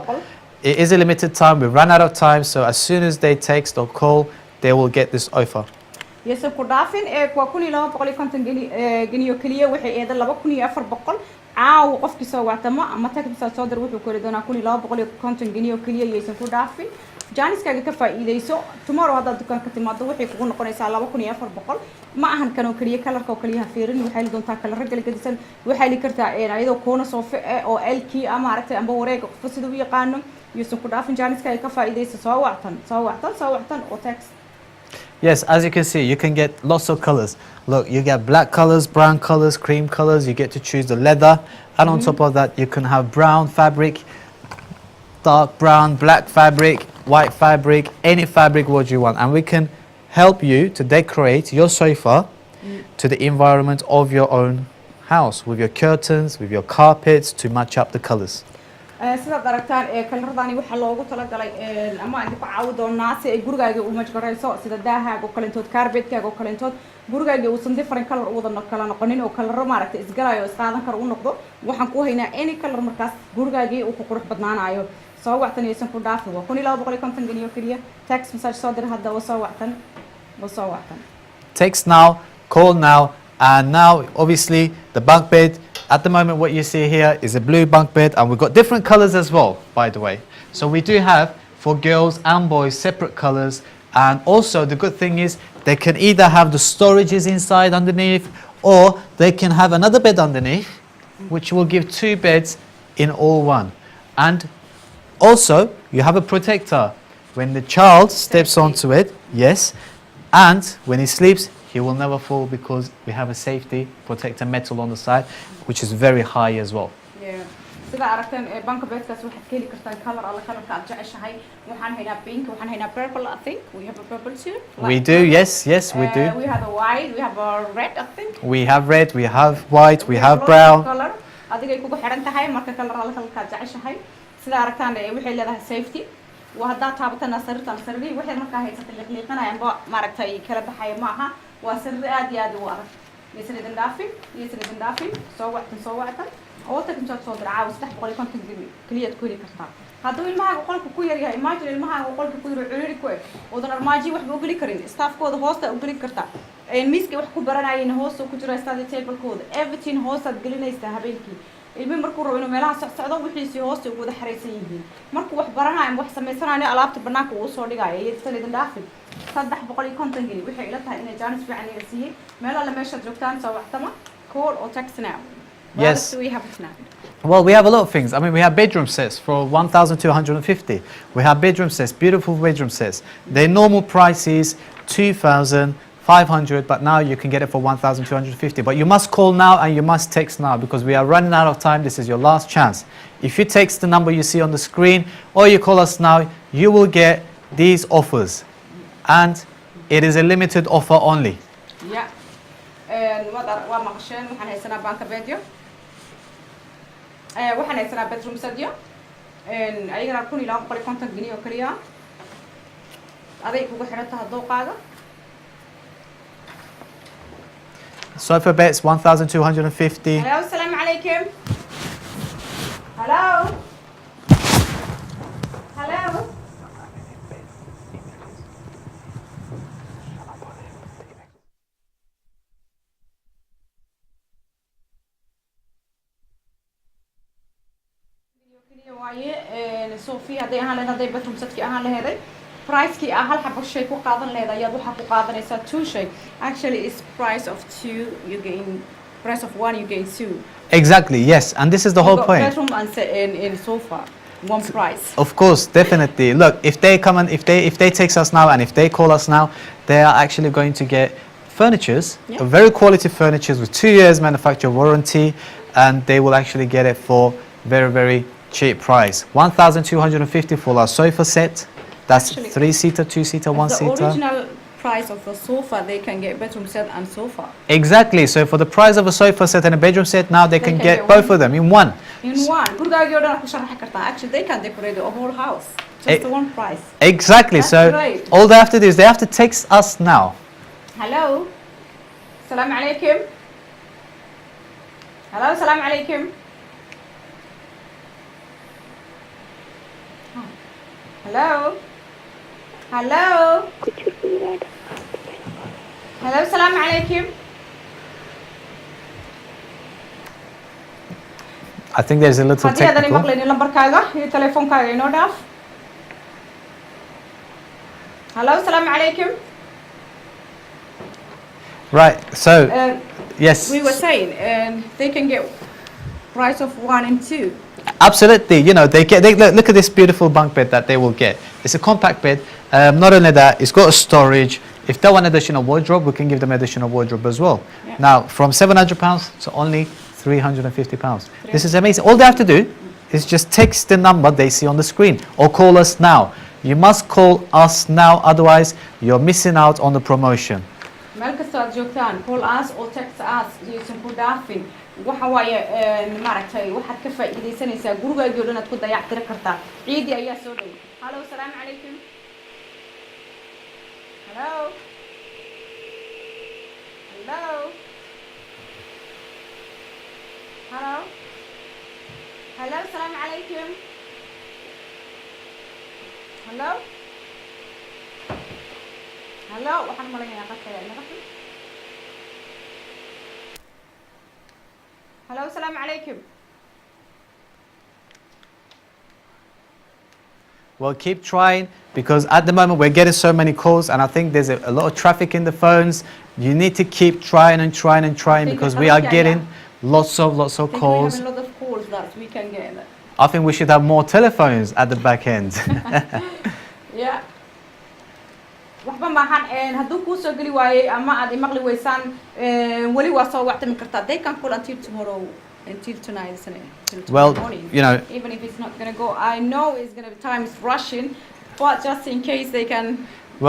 It is a limited time. We've run out of time, so as soon as they text or call, they will get this offer. Yes, ku dhaafin waa 1250 geniyo kaliya waxay eedan 2400 caaw qofkii soo wactamo ama tagta soo dir wuxuu kori doonaa 1250 geniyo kaliya yeesan ku dhaafin jaaniskaaga ka faa'iideyso tomorrow hadda dukaanka timaado waxay kugu noqonaysaa 2400 ma ahan kanoo kaliya kalarka oo kaliya fiirin waxay la doontaa kalar rag gadisan waxay li kartaa ayadoo koona sofa oo LK ama aragtay amba wareeg qof sida uu yaqaano yeesan ku dhaafin jaaniskaaga ka faa'iideyso soo wactan oo text. Yes, as you can see, you can get lots of colors. Look, you get black colors, brown colors, cream colors. You get to choose the leather. And on top of that, you can have brown fabric, dark brown, black fabric, white fabric, any fabric what you want. And we can help you to decorate your sofa to the environment of your own house with your curtains, with your carpets to match up the colors. sidaad aragtaan kalaradani waxaa loogu talagalay ama aan ku caawi doonaa si ay gurigaaga u majgarayso sida daahaaga oo kalentood carpetkaaga oo kalentood gurigaaga uusan different color u wada kala noqonin oo kalaro maaragtay isgalayo isqaadan karo u noqdo waxaan ku haynaa any color markaas gurigaagii uu ku qurux badnaanayo soo wactan aysan ku dhaafin waa 1250 geniyo kaliya text message soo dir hadda waa soo wactan Text now, call now, and now obviously the bunk bed. At the moment, what you see here is a blue bunk bed, and we've got different colors as well, by the way. So we do have for girls and boys separate colors, and also the good thing is they can either have the storages inside underneath, or they can have another bed underneath, which will give 2 beds in all one. And also you have a protector when the child steps onto it, yes, and when he sleeps, he will never fall because we have a safety protector metal on the side, which is very high as well. Yeah. sida aragteen bank bedkaas waxaad ka heli kartaan color alla colorka aad jeceshahay waxaan haynaa pink waxaan haynaa purple I think we have a purple too We do, yes, we do. We have a white, we have a red I think We have red, we have white, we have brown. color adigay kugu xiran tahay marka color alla colorka aad jeceshahay sida aragtaan waxay leedahay safety وهذا تابتنا سرتنا سري واحد ما كان هيك تلقينا يعني معركة كلا بحي معها وسر آدي آدي وارد يسند الدافي سوعت أو تكن تصدر عاوز تحت قولي كنت كلية كوري كسر هذا المها وقولك كوير يا إيماجن المها وقولك كوير عريري كوير وذن أرماجي واحد بقولي كرين ستاف كود هوست بقولي كرتا الميسك وحكو برنا ين هوست وكتير استاد تيبل كود everything هوست تقولينا يستهبلكي ilmi markuu rabo inuu meelaha socdo wixiisi hoosta ugu wada xareysan yihiin markuu wax baranayo wax sameysanayo alaabta banaanka uu soo dhigayo iyo sanadin dhaafin 350 geli waxay ila tahay inay jaanis fiican ay siiyay meelaha la meesha joogtaan soo waxtama call or text now. Yes. We have it now. Well, we have a lot of things. I mean, we have bedroom sets for 1,250. We have bedroom sets, beautiful bedroom sets. Their normal price is 2,500, but now you can get it for 1,250. But you must call now and you must text now because we are running out of time. This is your last chance. If you text the number you see on the screen or you call us now, you will get these offers. And it is a limited offer only. Yeah. And what are maqasheen waxaan haysanaa banka bedyo waxaan haysanaa bedroom sadyo ayagana 1250 geni oo kaliya aday kugu xiran tahay dooqaaga Sofa beds 1,250. Hello, assalamu alaikum. Hello. Hello. Sophie hadday ahaan lahayd hadday bedroom setkii ahaan laheeday price-kii hal xabo shay ku qaadan lahayd ayaad waxaa ku qaadanaysaa 2 shay actually is price of 2 you gain price of 1 you gain 2 Exactly, yes, and this is the whole point. Bedroom and in sofa one price. Of course, definitely. Look, if they come and if they text us now and if they call us now, they are actually going to get furnitures, very quality furnitures with 2 years manufacturer warranty, and they will actually get it for very cheap price. 1,250 for our sofa set. That's Actually, 3-seater, 2-seater, 1-seater. The original price of a sofa, they can get bedroom set and sofa. Exactly. So for the price of a sofa set and a bedroom set, now they can get both of them in one. In one. Actually, they can decorate the whole house. Just one price. Exactly. That's So great. all they have to do is they have to text us now. Hello. Salam alaikum. Hello, salam alaikum. Hello. Hello. Hello, salam alaikum. I think there's a little Haddii aadan technical. maqlaynin lambarkaaga iyo telefoonkaaga inoo dhaaf. Hello, salam alaikum. Right. So yes. We were saying they can get price of 1 and 2. Absolutely, you know, look at this beautiful bunk bed that they will get. It's a compact bed. Not only that, it's got a storage. If they want additional wardrobe, we can give them additional wardrobe as well. Yeah. Now, from £700 to only £350. This is amazing. All they have to do is just text the number they see on the screen or call us now. You must call us now, otherwise you're missing out on the promotion. meel kasta aad joogtaan call us or text us iyosan ku dhaafin waxa waaye maaragtay waxaad ka faa'iideysanaysaa gurigaagii oo dhan aad ku dayactiri kartaa ciidii ayaa soo dhow hallo salaamu calaykum hallo hallo hallo hallo salaamu calaykum hallo hallo waxaan malaynayaa qadka ayaa inaga xun hello, assalamu alaikum. Well, keep trying because at the moment we're getting so many calls and I think there's a lot of traffic in the phones. You need to keep trying and trying and trying because we are getting lots of calls. We have a lot of calls that we can get. I think we should have more telephones at the back end. Yeah. waxba maahan hadduu kuu soo geli waayey ama aad imaqli weysaan weli waa soo wactami kartaa they can call until tomorrow until tonight isn't it Well, morning. you know, even if it's not going to go I know it's going to be time is rushing but just in case they can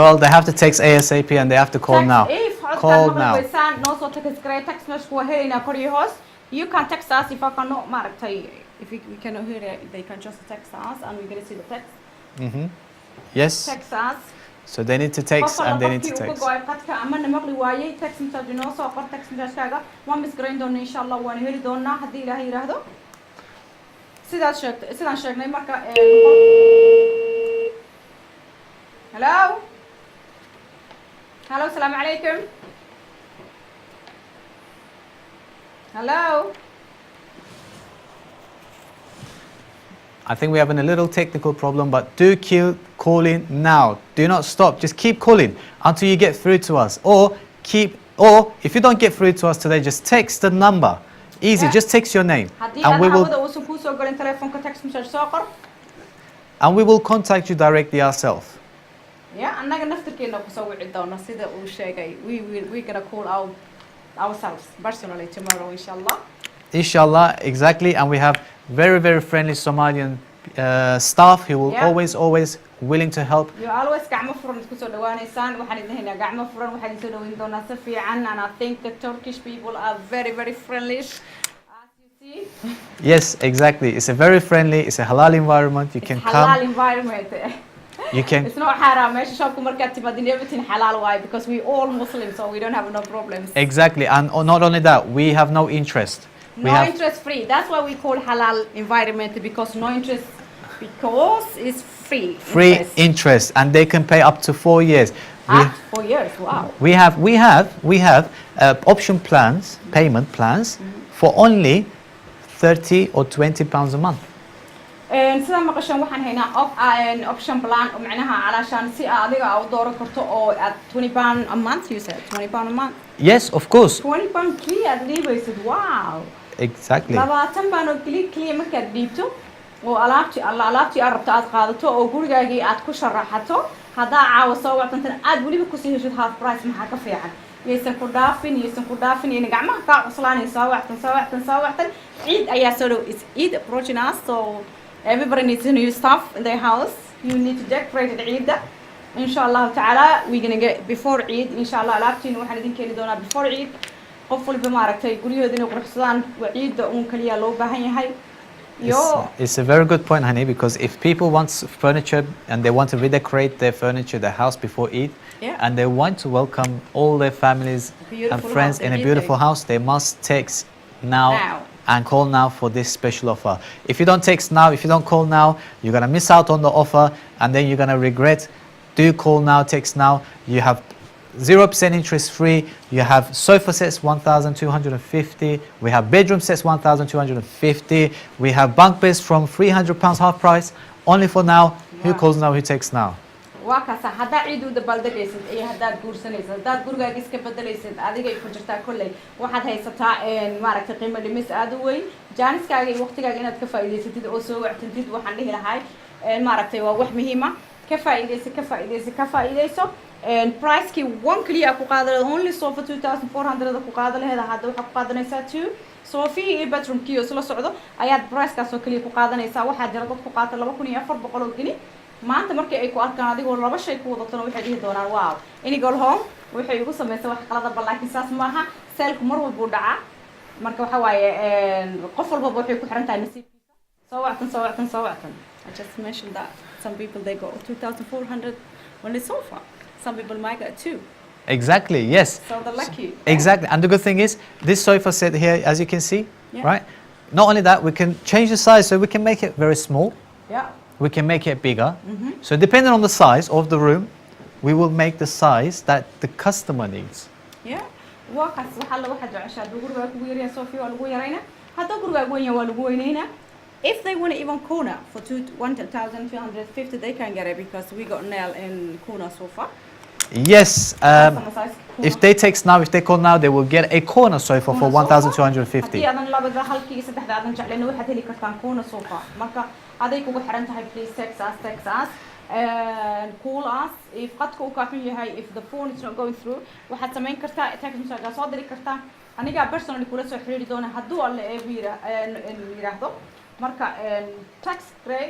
well, they have to text ASAP and they have to call text, now. if Call maqli now. weysaan noo soo text garay text message waa helaynaa kor iyo hoos you can text us if I cannot maaragtay if we cannot hear it they can just text us and we're going to see the text Yes. text us So they need to text and they need to text. qadka amana maqli waayay text message inoo soo qor text message-kaaga waan misgarayn doonaa insha Allah waan heli doonaa haddii Ilaahay yiraahdo sidaan sheegnay marka hello hello assalamu alaikum hello I think we're having a little technical problem, but do keep calling now. Do not stop. Just keep calling until you get through to us. Or if you don't get through to us today, just text the number. Easy. Yeah. Just text your name, and we will contact you directly ourselves. Yeah, annaga naftirkeena ku soo wici doona sida uu sheegay. We're gonna call out ourselves personally tomorrow, inshallah. Inshallah, exactly. And we have very friendly Somalian staff who will always willing to help. You always gacmo furan isku soo dhawaanaysaan waxaan idin haynaa gacmo furan waxaan idin soo dhaweyn doonaa si fiican and I think the Turkish people are very friendly as you see. Yes, exactly. It's a very friendly, it's a halal environment. You can come. Halal environment. You can. It's not haram. Meesha shopku markaad timaadin everything halal waay because we all Muslims so we don't have no problems. Exactly. And not only that, we have no interest. No interest free. That's why we call halal environment because no interest because it's free. Free interest and they can pay up to 4 years. 4 years. Wow. We have option plans, payment plans for only 30 or 20 pounds a month. sida maqashan waxaan haynaa option plan oo macnaha calaashan si adiga aad dooran karto oo at 20 pound a month you said 20 pound a month. Yes, of course. 20 pound clear dhiibaysid wow. Exactly. 20 pound oo clear markaad dhiibto oo alaabtii aad rabto aad qaadato oo gurigaagii aad ku sharaxato hadaa caawa soo wactantan aad waliba ku sii heshid half price maxaa ka fiican yeysan ku dhaafin in gacmaha ka cuslaanaysa soo wactan ciid ayaa soo dhow is Eid approaching us so everybody needs new stuff in their house you need to decorate the Eid inshallah ta'ala we're going to get before Eid inshallah alaabtiin waxaan idin keeni doonaa before Eid qof walba maaragtay guriyooda inay quruxsadaan waa ciidda uun kaliya loo baahan yahay. It's a very good point, honey, because if people want furniture and they want to redecorate their furniture, their house before Eid, and they want to welcome all their families and friends in a beautiful house, they must text now and call now for this special offer. If you don't text now, if you don't call now, you're going to miss out on the offer and then you're going to regret. Do call now, text now. You have 0% interest free. You have sofa sets 1,250. We have bedroom sets 1,250. We have bunk beds from £300 half price. Only for now. Who calls now? Who texts now? وكاسة هذا عيد وده بلدريسد إيه هذا جورسنيسد هذا جورجا جسك بدريسد هذا جاي فجرتا كله واحد هاي ستا إن مارك تقيمة لمس أدوي جانس كاجي وقت كاجي إنها كفايدة ستيد أوسو اعتمدت وحنده لهاي مارك توا وح مهمة كفايدة سو price كي 1 كلي أكو قادر only sofa 2,400 أكو قادر هذا وحق قادر نيسا 2 so في bedroom كيو سلا صعدو أياد price كاسو كلي أكو قادر نيسا واحد جربت أكو قادر لما كوني أفر بقولوا جنيه maanta markii ay ku arkaan adigoo laba shay ku wadatana waxay dhihi doonaan wow Inegol home waxay ugu sameeyay wax qalada balaakin saas maaha saleku mar walba dhaca marka waxa waaye qof walba waxay ku xiran tahay nasiibkiisa soo wactan I just mentioned that some people they got 2,400 on the sofa. Some people might get 2. Exactly, yes. So they're lucky. Exactly. And the good thing is, this sofa set here, as you can see, Yeah. right? Not only that, we can change the size, so we can make it very small. Yeah. We can make it bigger. So depending on the size of the room, we will make the size that the customer needs. Yeah. Wakas waxa la waxa jeceshaa guriga ku yar yahay Sophia waa lagu yarayna hadda guriga weyn waa lagu weynayna if they want even corner for 1,250 they can get it because we got nail in corner sofa. Yes, if they text now, if they call now, they will get a corner sofa for 1,250. haddii aadan labada halkii saddexda aadan jeclayn waxaad heli kartaan corner sofa marka aday kugu xiran tahay please text us and call us if qadka uu ka xun yahay if the phone is not going through waxaad samayn kartaa text message soo diri kartaa aniga personally kula soo xiriiri doona hadduu alle yiraahdo marka text gray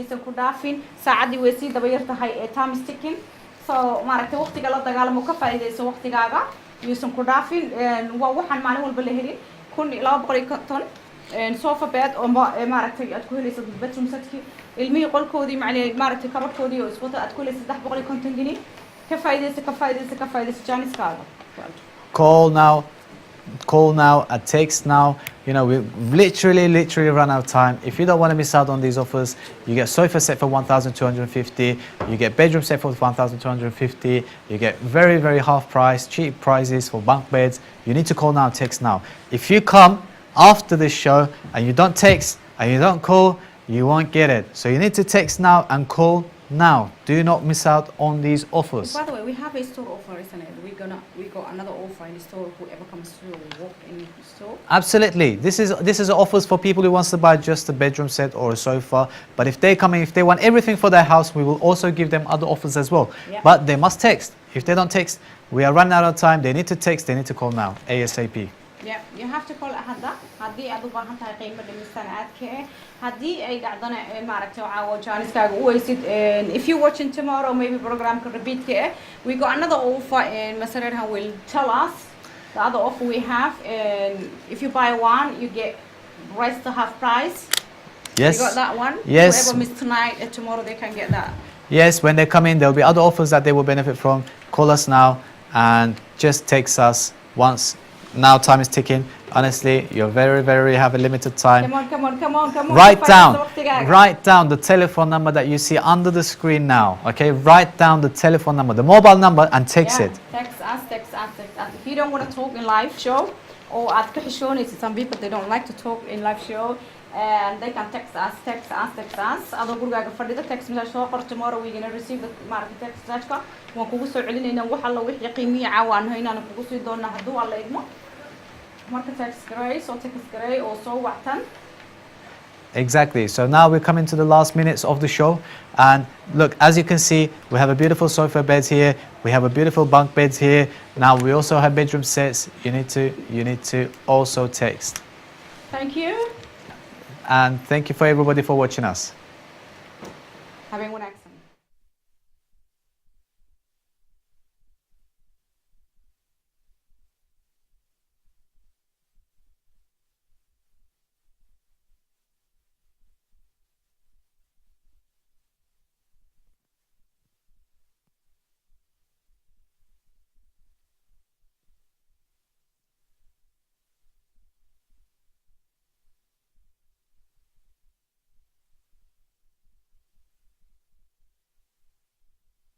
aysan ku dhaafin saacadii way sii daba yar tahay ee time is ticking so maaragtay waqtiga la dagaalamo ka faa'iideyso waqtigaaga aysan ku dhaafin waa waxaan maalin walba la helin 1,250 sofa bed oo maaragtay aad ku helayso bedroom setki ilmihii qolkoodii maaragtay kabadhkoodii oo isku aad ku helayso 350 gini ka faa'iideyso janiskaaga call now and text now. You know, we literally run out of time. If you don't want to miss out on these offers, you get sofa set for 1,250, you get bedroom set for 1,250, you get very half price, cheap prices for bunk beds. You need to call now and text now. If you come after this show and you don't text and you don't call, you won't get it. So you need to text now and call now. Do not miss out on these offers. By the way, we have a store offer, isn't it? We got another offer in the store. Whoever comes through will walk in the store. Absolutely. This is offers for people who wants to buy just a bedroom set or a sofa. But if they come in, if they want everything for their house, we will also give them other offers as well. Yeah. But they must text. If they don't text, we are running out of time. They need to text. They need to call now, ASAP. Yeah, you have to call hadda haddii aad u baahan tahay qiimo dhimistan aadka haddii ay dhacdana maaragtay caawo jaaniskaaga u weysid if you watching tomorrow maybe programka repeat ka we got another offer and Masarerhan will tell us the other offer we have and if you buy one you get rest to half price. Yes. You got that one? Yes. Whoever missed tonight and tomorrow they can get that. Yes, when they come in, there'll be other offers that they will benefit from. Call us now and just text us once. Now time is ticking. Honestly, you're very have a limited time. Come on. Write down the telephone number that you see under the screen now. Okay, write down the telephone number, the mobile number, and text it. Text us. If you don't want to talk in live show, or at some people they don't like to talk in live show, and they can text us. Adoo gurigaaga fadhida text message soo qor tomorrow we're gonna receive the text message ka waan kugu soo celinayna wax alla wixii qiimihi caawaan haynaan kugu sii doonaa hadduu alla idmo marka text garay oo soo wactan. Exactly. So now we're coming to the last minutes of the show, and look, as you can see, we have a beautiful sofa beds here. We have a beautiful bunk beds here. Now we also have bedroom sets. You need to also text. Thank you. And thank you for everybody for watching us. Having one